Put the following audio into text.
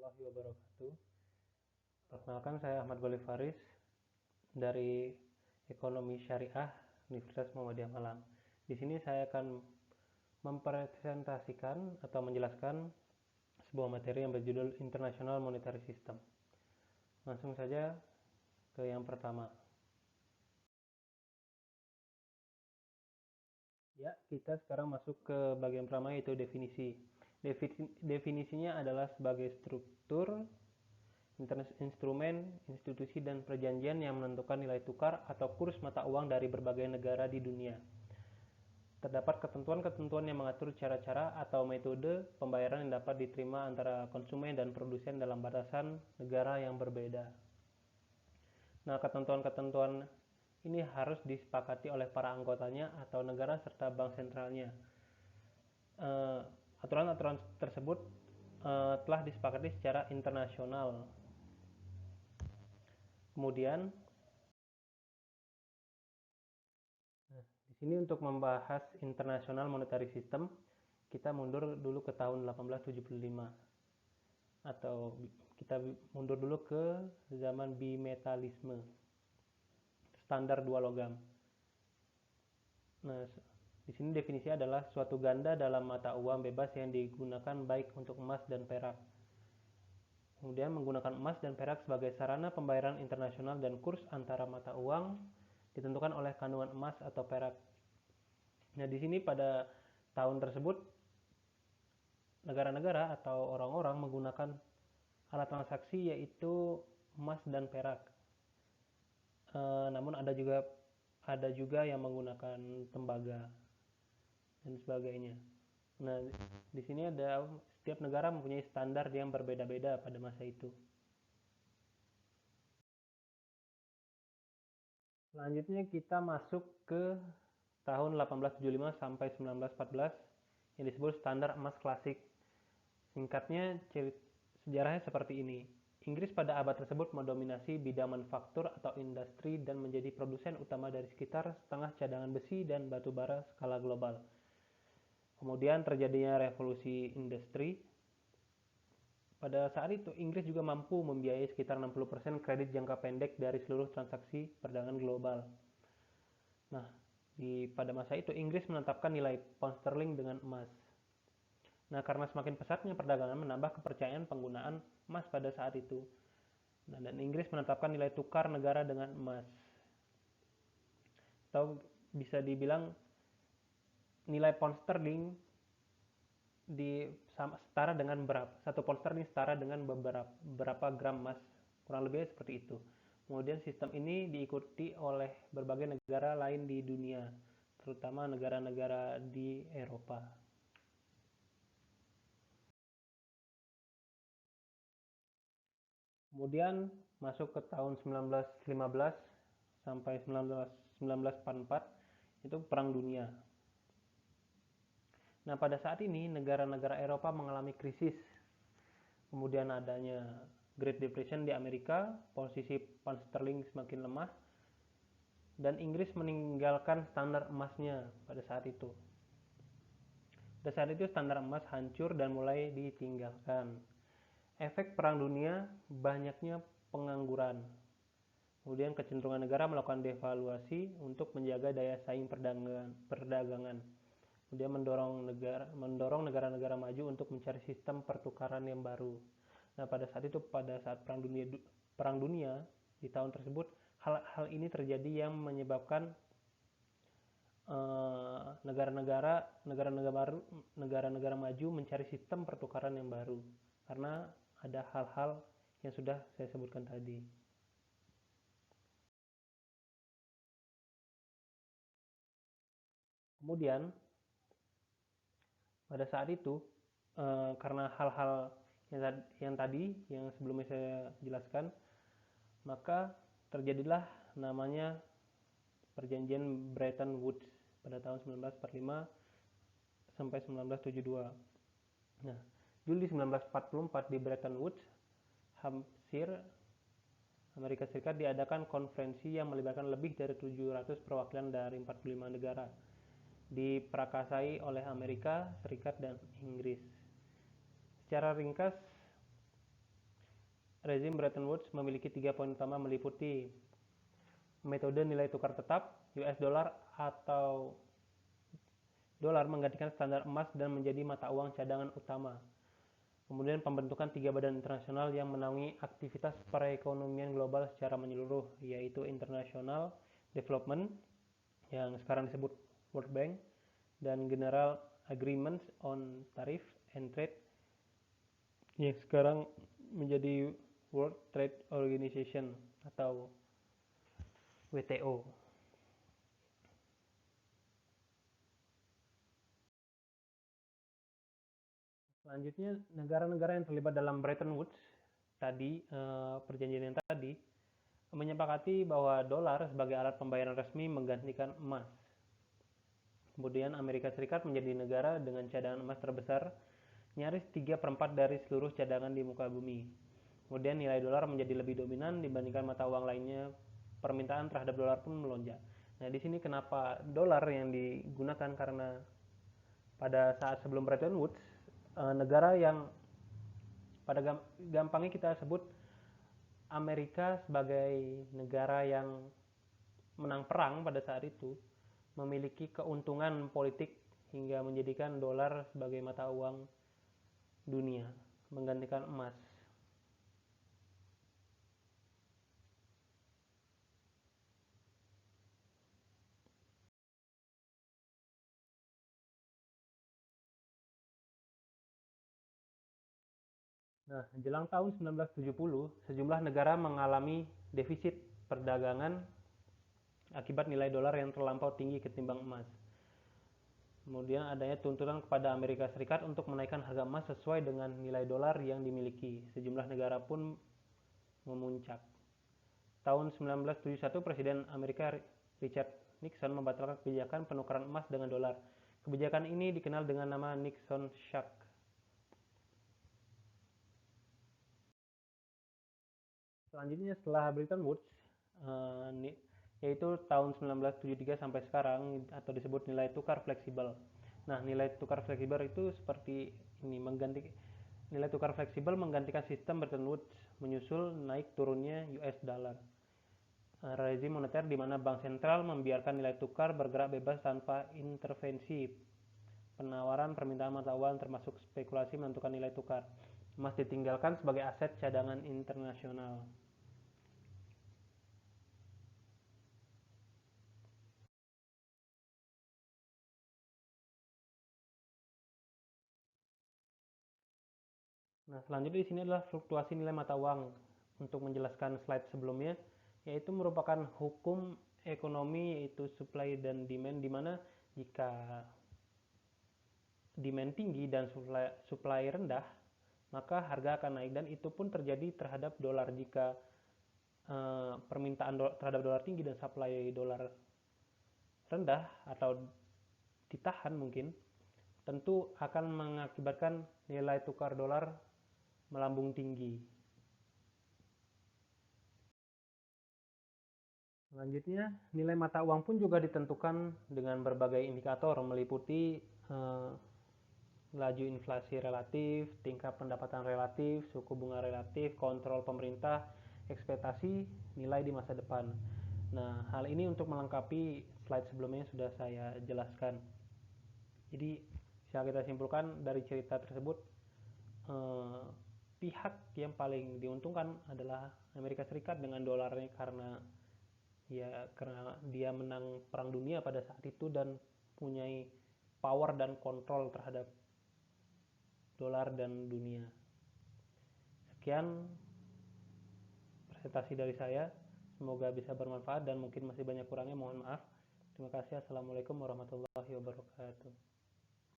warahmatullahi wabarakatuh. Perkenalkan, saya Ahmad Ghalib Faris dari Ekonomi Syariah Universitas Muhammadiyah Malang. Di sini saya akan mempresentasikan atau menjelaskan sebuah materi yang berjudul International Monetary System. Langsung saja ke yang pertama. Ya, kita sekarang masuk ke bagian pertama, yaitu definisi. Definisinya adalah sebagai struktur, instrumen, institusi, dan perjanjian yang menentukan nilai tukar atau kurs mata uang dari berbagai negara di dunia. Terdapat ketentuan-ketentuan yang mengatur cara-cara atau metode pembayaran yang dapat diterima antara konsumen dan produsen dalam batasan negara yang berbeda. Nah, ketentuan-ketentuan ini harus disepakati oleh para anggotanya atau negara serta bank sentralnya. Aturan-aturan tersebut telah disepakati secara internasional. Kemudian, di sini untuk membahas International Monetary System, kita mundur dulu ke tahun 1875, atau kita mundur dulu ke zaman bimetalisme, standar dua logam. Nah, di sini definisi adalah suatu ganda dalam mata uang bebas yang digunakan baik untuk emas dan perak. Kemudian menggunakan emas dan perak sebagai sarana pembayaran internasional dan kurs antara mata uang ditentukan oleh kandungan emas atau perak. Nah, di sini pada tahun tersebut negara-negara atau orang-orang menggunakan alat transaksi yaitu emas dan perak. Namun ada juga yang menggunakan tembaga dan sebagainya. Nah, di sini ada setiap negara mempunyai standar yang berbeda-beda pada masa itu. Selanjutnya kita masuk ke tahun 1875 sampai 1914 yang disebut standar emas klasik. Singkatnya, sejarahnya seperti ini. Inggris pada abad tersebut mendominasi bidang manufaktur atau industri dan menjadi produsen utama dari sekitar setengah cadangan besi dan batu bara skala global. Kemudian terjadinya revolusi industri. Pada saat itu, Inggris juga mampu membiayai sekitar 60% kredit jangka pendek dari seluruh transaksi perdagangan global. Nah, pada masa itu, Inggris menetapkan nilai pound sterling dengan emas. Nah, karena semakin pesatnya perdagangan menambah kepercayaan penggunaan emas pada saat itu. Nah, dan Inggris menetapkan nilai tukar negara dengan emas. Atau bisa dibilang nilai pound sterling setara dengan satu pound sterling setara dengan beberapa gram emas, kurang lebih seperti itu. Kemudian sistem ini diikuti oleh berbagai negara lain di dunia, terutama negara-negara di Eropa. Kemudian masuk ke tahun 1915 sampai 1944, itu Perang Dunia. Nah, pada saat ini negara-negara Eropa mengalami krisis. Kemudian adanya Great Depression di Amerika, posisi pound sterling semakin lemah, dan Inggris meninggalkan standar emasnya pada saat itu. Pada saat itu standar emas hancur dan mulai ditinggalkan. Efek Perang Dunia, banyaknya pengangguran. Kemudian kecenderungan negara melakukan devaluasi untuk menjaga daya saing perdagangan. Kemudian mendorong negara-negara maju untuk mencari sistem pertukaran yang baru. Nah, pada saat Perang Dunia di tahun tersebut, hal ini terjadi yang menyebabkan negara-negara maju mencari sistem pertukaran yang baru, karena ada hal-hal yang sudah saya sebutkan tadi. Kemudian pada saat itu, karena hal-hal yang sebelumnya saya jelaskan, maka terjadilah namanya perjanjian Bretton Woods pada tahun 1945 sampai 1972. Nah, Juli 1944 di Bretton Woods, Hampshire, Amerika Serikat, diadakan konferensi yang melibatkan lebih dari 700 perwakilan dari 45 negara, diprakasai oleh Amerika Serikat dan Inggris. Secara ringkas, rezim Bretton Woods memiliki 3 poin utama meliputi metode nilai tukar tetap, US dollar atau dolar menggantikan standar emas dan menjadi mata uang cadangan utama. Kemudian pembentukan 3 badan internasional yang menaungi aktivitas perekonomian global secara menyeluruh, yaitu International Development yang sekarang disebut World Bank dan General Agreements on Tariff and Trade yang sekarang menjadi World Trade Organization atau WTO. Selanjutnya, negara-negara yang terlibat dalam Bretton Woods tadi, perjanjian yang tadi, menyepakati bahwa dolar sebagai alat pembayaran resmi menggantikan emas. Kemudian Amerika Serikat menjadi negara dengan cadangan emas terbesar, nyaris 3/4 dari seluruh cadangan di muka bumi. Kemudian nilai dolar menjadi lebih dominan dibandingkan mata uang lainnya. Permintaan terhadap dolar pun melonjak. Nah, di sini kenapa dolar yang digunakan, karena pada saat sebelum Bretton Woods, negara yang pada gampangnya kita sebut Amerika sebagai negara yang menang perang pada saat itu, memiliki keuntungan politik hingga menjadikan dolar sebagai mata uang dunia, menggantikan emas. Nah, jelang tahun 1970, sejumlah negara mengalami defisit perdagangan akibat nilai dolar yang terlampau tinggi ketimbang emas. Kemudian adanya tuntutan kepada Amerika Serikat untuk menaikkan harga emas sesuai dengan nilai dolar yang dimiliki. Sejumlah negara pun memuncak. Tahun 1971, Presiden Amerika Richard Nixon membatalkan kebijakan penukaran emas dengan dolar. Kebijakan ini dikenal dengan nama Nixon Shock. Selanjutnya setelah Bretton Woods, yaitu tahun 1973 sampai sekarang, atau disebut nilai tukar fleksibel. Nah, nilai tukar fleksibel itu seperti ini, nilai tukar fleksibel menggantikan sistem Bretton Woods, menyusul naik turunnya US dollar. Rezim moneter di mana bank sentral membiarkan nilai tukar bergerak bebas tanpa intervensi penawaran permintaan mata uang, termasuk spekulasi menentukan nilai tukar. Emas ditinggalkan sebagai aset cadangan internasional. Nah, selanjutnya di sini adalah fluktuasi nilai mata uang. Untuk menjelaskan slide sebelumnya, yaitu merupakan hukum ekonomi, yaitu supply dan demand, di mana jika demand tinggi dan supply rendah, maka harga akan naik, dan itu pun terjadi terhadap dolar. Jika permintaan terhadap dolar tinggi dan supply dolar rendah atau ditahan mungkin, tentu akan mengakibatkan nilai tukar dolar melambung tinggi. Selanjutnya, nilai mata uang pun juga ditentukan dengan berbagai indikator, meliputi laju inflasi relatif, tingkat pendapatan relatif, suku bunga relatif, kontrol pemerintah, ekspektasi nilai di masa depan. Nah, hal ini untuk melengkapi slide sebelumnya sudah saya jelaskan. Jadi, bisa kita simpulkan dari cerita tersebut, pihak yang paling diuntungkan adalah Amerika Serikat dengan dolarnya, karena dia menang perang dunia pada saat itu dan punya power dan kontrol terhadap dolar dan dunia. Sekian presentasi dari saya, semoga bisa bermanfaat dan mungkin masih banyak kurangnya, mohon maaf. Terima kasih. Assalamualaikum warahmatullahi wabarakatuh.